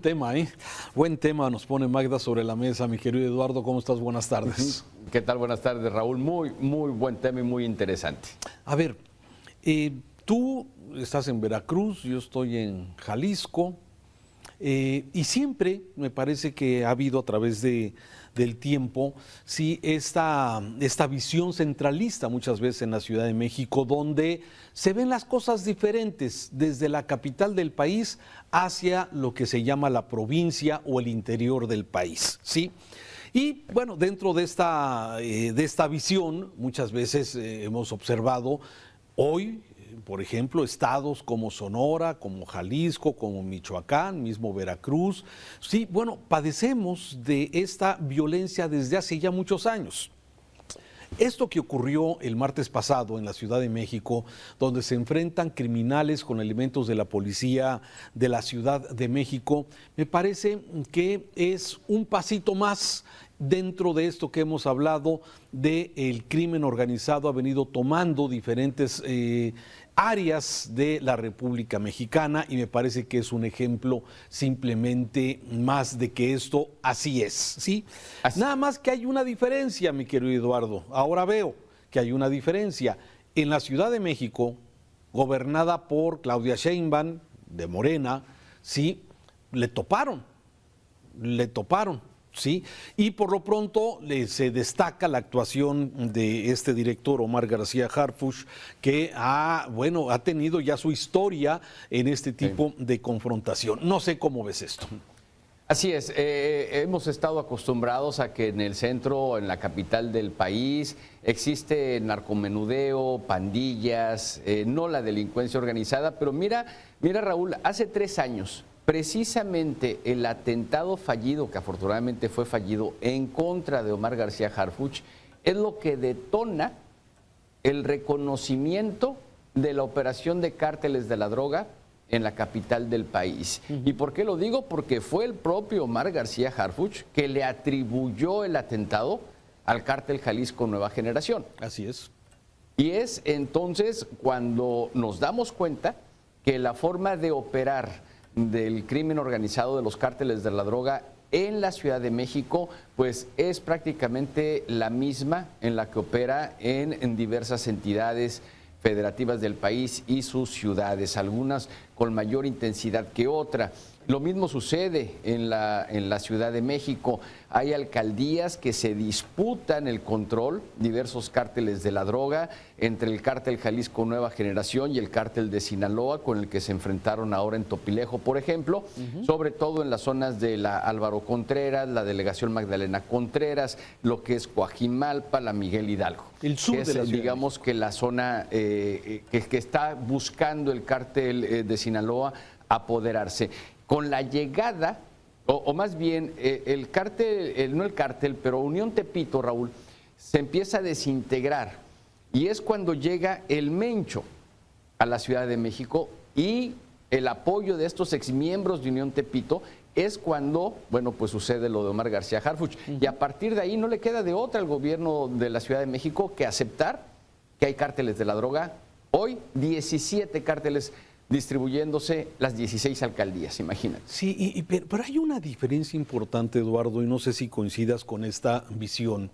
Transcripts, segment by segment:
tema, ¿eh? Buen tema nos pone Magda sobre la mesa, mi querido Eduardo. ¿Cómo estás? Buenas tardes. ¿Qué tal? Buenas tardes, Raúl. Muy buen tema y muy interesante. A ver, tú estás en Veracruz, yo estoy en Jalisco, y siempre me parece que ha habido a través del tiempo, sí, esta visión centralista muchas veces en la Ciudad de México, donde se ven las cosas diferentes desde la capital del país hacia lo que se llama la provincia o el interior del país, ¿sí? Y bueno, dentro de esta visión, muchas veces hemos observado hoy, por ejemplo, estados como Sonora, como Jalisco, como Michoacán, mismo Veracruz. Sí, bueno, padecemos de esta violencia desde hace ya muchos años. Esto que ocurrió el martes pasado en la Ciudad de México, donde se enfrentan criminales con elementos de la policía de la Ciudad de México, me parece que es un pasito más dentro de esto que hemos hablado del crimen organizado. Ha venido tomando diferentes áreas de la República Mexicana y me parece que es un ejemplo simplemente más de que esto así es, ¿sí? Nada más que hay una diferencia, mi querido Eduardo. Ahora veo que hay una diferencia. En la Ciudad de México, gobernada por Claudia Sheinbaum, de Morena, sí, le toparon. ¿Sí? Y por lo pronto se destaca la actuación de este director, Omar García Harfuch, que ha tenido ya su historia en este tipo de confrontación. No sé cómo ves esto. Así es, hemos estado acostumbrados a que en el centro, en la capital del país, existe narcomenudeo, pandillas, no la delincuencia organizada, pero mira Raúl, hace 3 años, precisamente el atentado fallido, que afortunadamente fue fallido, en contra de Omar García Harfuch, es lo que detona el reconocimiento de la operación de cárteles de la droga en la capital del país. ¿Y por qué lo digo? Porque fue el propio Omar García Harfuch que le atribuyó el atentado al cártel Jalisco Nueva Generación. Así es. Y es entonces cuando nos damos cuenta que la forma de operar del crimen organizado de los cárteles de la droga en la Ciudad de México, pues es prácticamente la misma en la que opera en diversas entidades federativas del país y sus ciudades, algunas con mayor intensidad que otra. Lo mismo sucede en la Ciudad de México. Hay alcaldías que se disputan el control, diversos cárteles de la droga, entre el cártel Jalisco Nueva Generación y el cártel de Sinaloa, con el que se enfrentaron ahora en Topilejo, por ejemplo, sobre todo en las zonas de la Álvaro Contreras, la delegación Magdalena Contreras, lo que es Coajimalpa, la Miguel Hidalgo. El sur de la ciudad. Digamos que la zona que está buscando el cártel de Sinaloa apoderarse. Con la llegada, o más bien el cártel, no el cártel, pero Unión Tepito, Raúl, se empieza a desintegrar y es cuando llega el Mencho a la Ciudad de México y el apoyo de estos exmiembros de Unión Tepito es cuando, bueno, pues sucede lo de Omar García Harfuch. Y a partir de ahí no le queda de otra al gobierno de la Ciudad de México que aceptar que hay cárteles de la droga. Hoy 17 cárteles distribuyéndose las 16 alcaldías, imagínate. Sí, pero hay una diferencia importante, Eduardo, y no sé si coincidas con esta visión,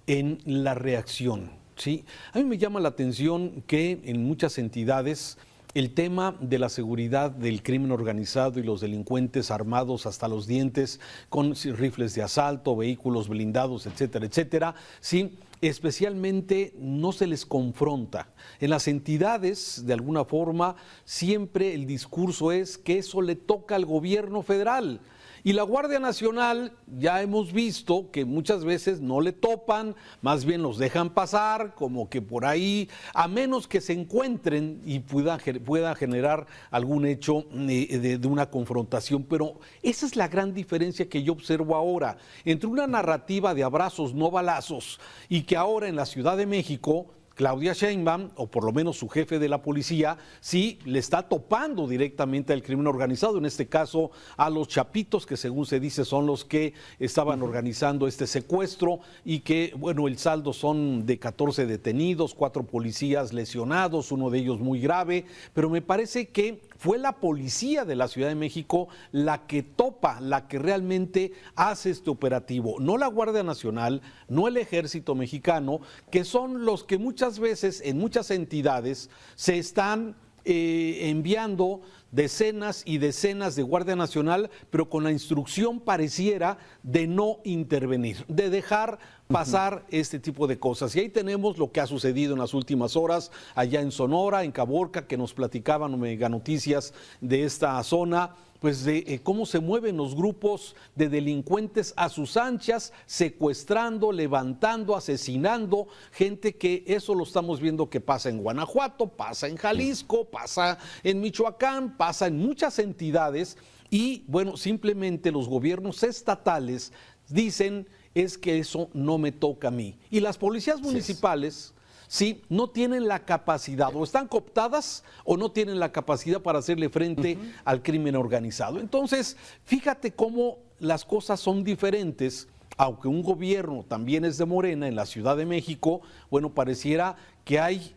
en la reacción, ¿sí? A mí me llama la atención que en muchas entidades el tema de la seguridad del crimen organizado y los delincuentes armados hasta los dientes con rifles de asalto, vehículos blindados, etcétera, etcétera, sí, especialmente no se les confronta. En las entidades, de alguna forma, siempre el discurso es que eso le toca al gobierno federal. Y la Guardia Nacional ya hemos visto que muchas veces no le topan, más bien los dejan pasar, como que por ahí, a menos que se encuentren y pueda generar algún hecho de una confrontación. Pero esa es la gran diferencia que yo observo ahora, entre una narrativa de abrazos, no balazos, y que ahora en la Ciudad de México Claudia Sheinbaum, o por lo menos su jefe de la policía, sí le está topando directamente al crimen organizado, en este caso a los chapitos, que según se dice son los que estaban organizando este secuestro y que, bueno, el saldo son de 14 detenidos, 4 policías lesionados, uno de ellos muy grave, pero me parece que fue la policía de la Ciudad de México la que topa, la que realmente hace este operativo, no la Guardia Nacional, no el Ejército Mexicano, que son los que muchas veces en muchas entidades se están enviando decenas y decenas de Guardia Nacional, pero con la instrucción pareciera de no intervenir, de dejar pasar este tipo de cosas. Y ahí tenemos lo que ha sucedido en las últimas horas allá en Sonora, en Caborca, que nos platicaban Mega Noticias de esta zona, pues de cómo se mueven los grupos de delincuentes a sus anchas, secuestrando, levantando, asesinando, gente que eso lo estamos viendo que pasa en Guanajuato, pasa en Jalisco, pasa en Michoacán, pasa en muchas entidades y bueno, simplemente los gobiernos estatales dicen es que eso no me toca a mí. Y las policías municipales... Sí, no tienen la capacidad, o están cooptadas o no tienen la capacidad para hacerle frente al crimen organizado. Entonces, fíjate cómo las cosas son diferentes, aunque un gobierno también es de Morena en la Ciudad de México, bueno, pareciera que hay,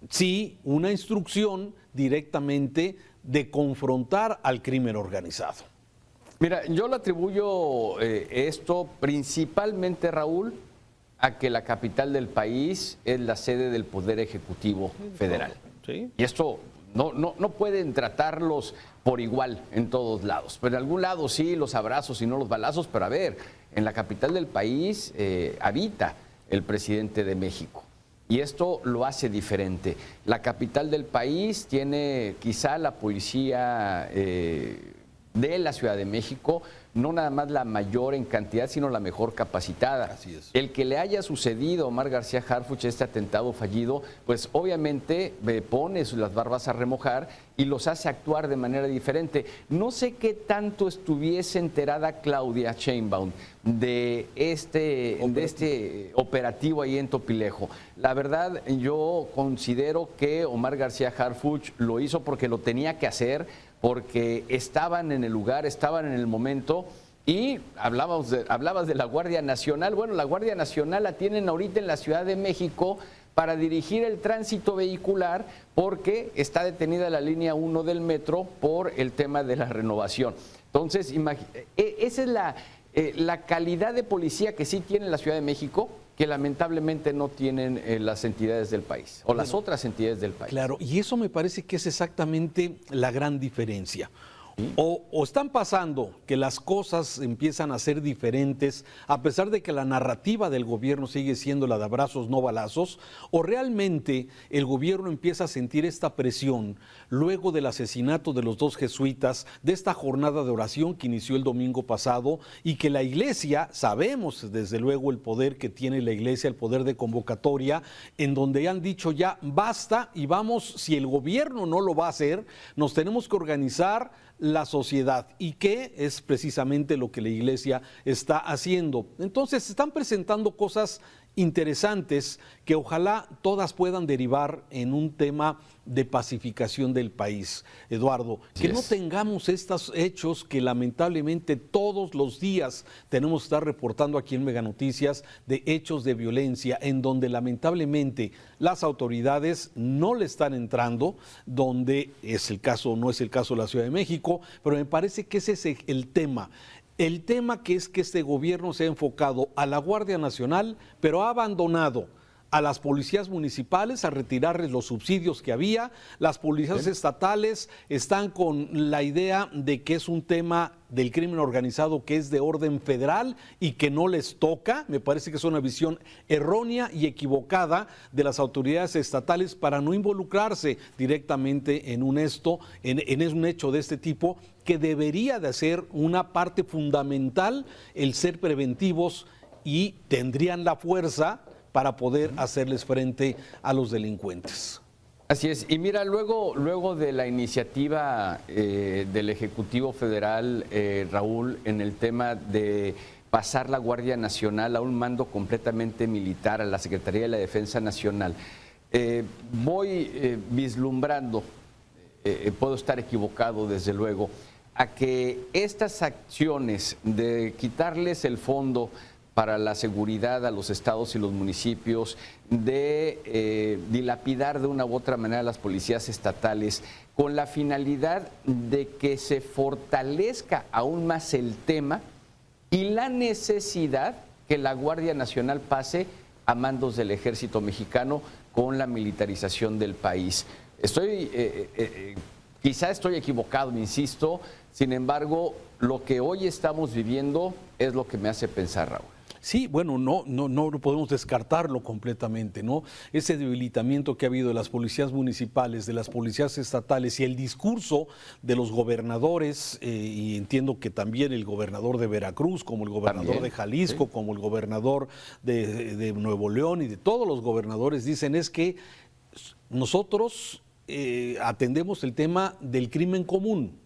sí, una instrucción directamente de confrontar al crimen organizado. Mira, yo le atribuyo esto principalmente, Raúl, a que la capital del país es la sede del Poder Ejecutivo Federal. ¿Sí? Y esto no pueden tratarlos por igual en todos lados. Pero en algún lado sí, los abrazos y no los balazos, pero a ver, en la capital del país habita el presidente de México. Y esto lo hace diferente. La capital del país tiene quizá la policía de la Ciudad de México, no nada más la mayor en cantidad, sino la mejor capacitada. Así es. El que le haya sucedido a Omar García Harfuch este atentado fallido, pues obviamente pone las barbas a remojar y los hace actuar de manera diferente. No sé qué tanto estuviese enterada Claudia Sheinbaum de este operativo ahí en Topilejo. La verdad, yo considero que Omar García Harfuch lo hizo porque lo tenía que hacer, porque estaban en el lugar, estaban en el momento. Y hablabas de la Guardia Nacional. Bueno, la Guardia Nacional la tienen ahorita en la Ciudad de México para dirigir el tránsito vehicular porque está detenida la línea 1 del metro por el tema de la renovación. Entonces, esa es la calidad de policía que sí tiene la Ciudad de México, que lamentablemente no tienen las entidades del país o las otras entidades del país. Claro, y eso me parece que es exactamente la gran diferencia. O están pasando que las cosas empiezan a ser diferentes a pesar de que la narrativa del gobierno sigue siendo la de abrazos no balazos, o realmente el gobierno empieza a sentir esta presión luego del asesinato de los dos jesuitas, de esta jornada de oración que inició el domingo pasado y que la iglesia, sabemos desde luego el poder que tiene la iglesia, el poder de convocatoria, en donde han dicho ya basta y vamos, si el gobierno no lo va a hacer, nos tenemos que organizar la sociedad, y que es precisamente lo que la iglesia está haciendo. Entonces se están presentando cosas interesantes que ojalá todas puedan derivar en un tema de pacificación del país, Eduardo, que no tengamos estos hechos que lamentablemente todos los días tenemos que estar reportando aquí en Mega Noticias, de hechos de violencia en donde lamentablemente las autoridades no le están entrando, donde es el caso, no es el caso de la Ciudad de México, pero me parece que ese es el tema. El tema que es que este gobierno se ha enfocado a la Guardia Nacional, pero ha abandonado a las policías municipales a retirarles los subsidios que había. Las policías estatales están con la idea de que es un tema del crimen organizado que es de orden federal y que no les toca. Me parece que es una visión errónea y equivocada de las autoridades estatales para no involucrarse directamente en un hecho de este tipo, que debería de ser una parte fundamental el ser preventivos, y tendrían la fuerza para poder hacerles frente a los delincuentes. Así es, y mira, luego de la iniciativa del Ejecutivo Federal, Raúl, en el tema de pasar la Guardia Nacional a un mando completamente militar, a la Secretaría de la Defensa Nacional, voy vislumbrando, puedo estar equivocado desde luego, a que estas acciones de quitarles el fondo para la seguridad a los estados y los municipios, de dilapidar de una u otra manera a las policías estatales, con la finalidad de que se fortalezca aún más el tema y la necesidad que la Guardia Nacional pase a mandos del Ejército Mexicano con la militarización del país. Quizá estoy equivocado, insisto, sin embargo, lo que hoy estamos viviendo es lo que me hace pensar, Raúl. Sí, bueno, no podemos descartarlo completamente, ¿no? Ese debilitamiento que ha habido de las policías municipales, de las policías estatales y el discurso de los gobernadores, y entiendo que también el gobernador de Veracruz, como el gobernador de Jalisco, sí, como el gobernador de Nuevo León y de todos los gobernadores, dicen es que nosotros atendemos el tema del crimen común,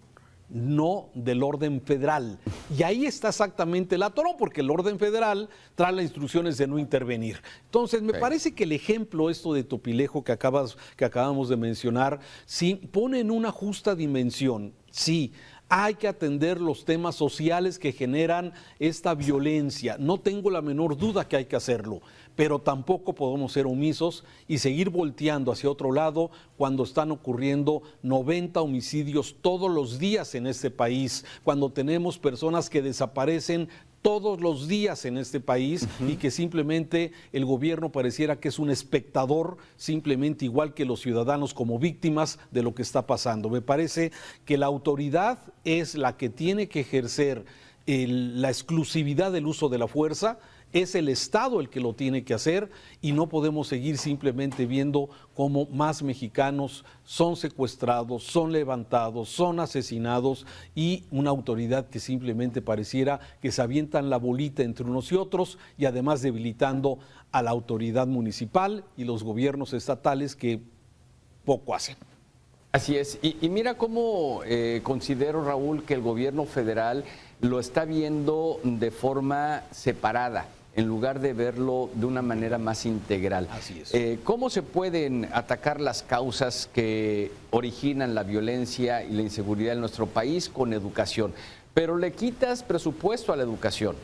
no del orden federal. Y ahí está exactamente el atorón, porque el orden federal trae las instrucciones de no intervenir. Entonces, me parece que el ejemplo esto de Topilejo que acabamos de mencionar, sí, pone en una justa dimensión, sí. Hay que atender los temas sociales que generan esta violencia. No tengo la menor duda que hay que hacerlo, pero tampoco podemos ser omisos y seguir volteando hacia otro lado cuando están ocurriendo 90 homicidios todos los días en este país, cuando tenemos personas que desaparecen todos los días en este país y que simplemente el gobierno pareciera que es un espectador, simplemente igual que los ciudadanos como víctimas de lo que está pasando. Me parece que la autoridad es la que tiene que ejercer la exclusividad del uso de la fuerza. Es el Estado el que lo tiene que hacer y no podemos seguir simplemente viendo cómo más mexicanos son secuestrados, son levantados, son asesinados y una autoridad que simplemente pareciera que se avientan la bolita entre unos y otros y además debilitando a la autoridad municipal y los gobiernos estatales que poco hacen. Así es, y mira cómo considero, Raúl, que el gobierno federal lo está viendo de forma separada, en lugar de verlo de una manera más integral. Así es. ¿Cómo se pueden atacar las causas que originan la violencia y la inseguridad en nuestro país? Con educación. Pero le quitas presupuesto a la educación.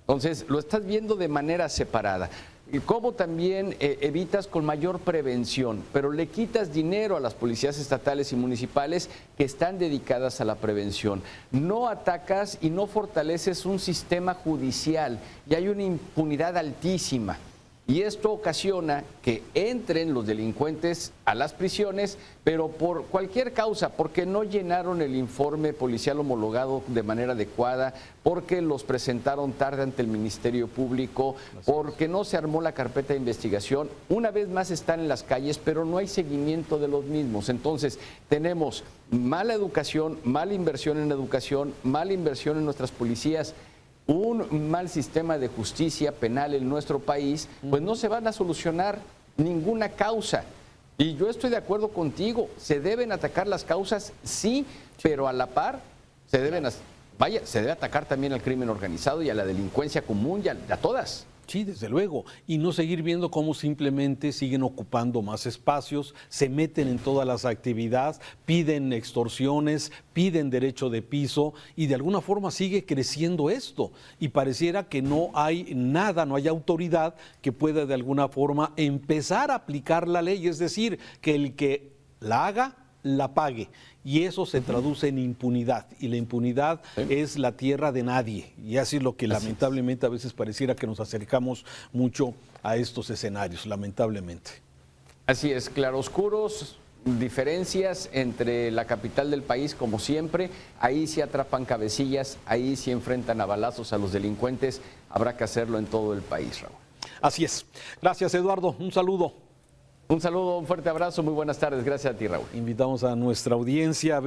Entonces, lo estás viendo de manera separada. Y cómo también evitas con mayor prevención, pero le quitas dinero a las policías estatales y municipales que están dedicadas a la prevención. No atacas y no fortaleces un sistema judicial y hay una impunidad altísima. Y esto ocasiona que entren los delincuentes a las prisiones, pero por cualquier causa, porque no llenaron el informe policial homologado de manera adecuada, porque los presentaron tarde ante el Ministerio Público, porque no se armó la carpeta de investigación. Una vez más están en las calles, pero no hay seguimiento de los mismos. Entonces, tenemos mala educación, mala inversión en educación, mala inversión en nuestras policías, un mal sistema de justicia penal en nuestro país, pues no se van a solucionar ninguna causa. Y yo estoy de acuerdo contigo, se deben atacar las causas, sí, pero a la par se debe atacar también al crimen organizado y a la delincuencia común y a todas. Sí, desde luego, y no seguir viendo cómo simplemente siguen ocupando más espacios, se meten en todas las actividades, piden extorsiones, piden derecho de piso y de alguna forma sigue creciendo esto y pareciera que no hay nada, no hay autoridad que pueda de alguna forma empezar a aplicar la ley, es decir, que el que la haga, la pague. Y eso se traduce en impunidad. Y la impunidad es la tierra de nadie. Y así es lo que lamentablemente a veces pareciera que nos acercamos mucho a estos escenarios, lamentablemente. Así es, claroscuros, diferencias entre la capital del país, como siempre. Ahí sí atrapan cabecillas, ahí sí enfrentan a balazos a los delincuentes. Habrá que hacerlo en todo el país, Raúl. Así es. Gracias, Eduardo. Un saludo. Un saludo, un fuerte abrazo, muy buenas tardes. Gracias a ti, Raúl. Invitamos a nuestra audiencia a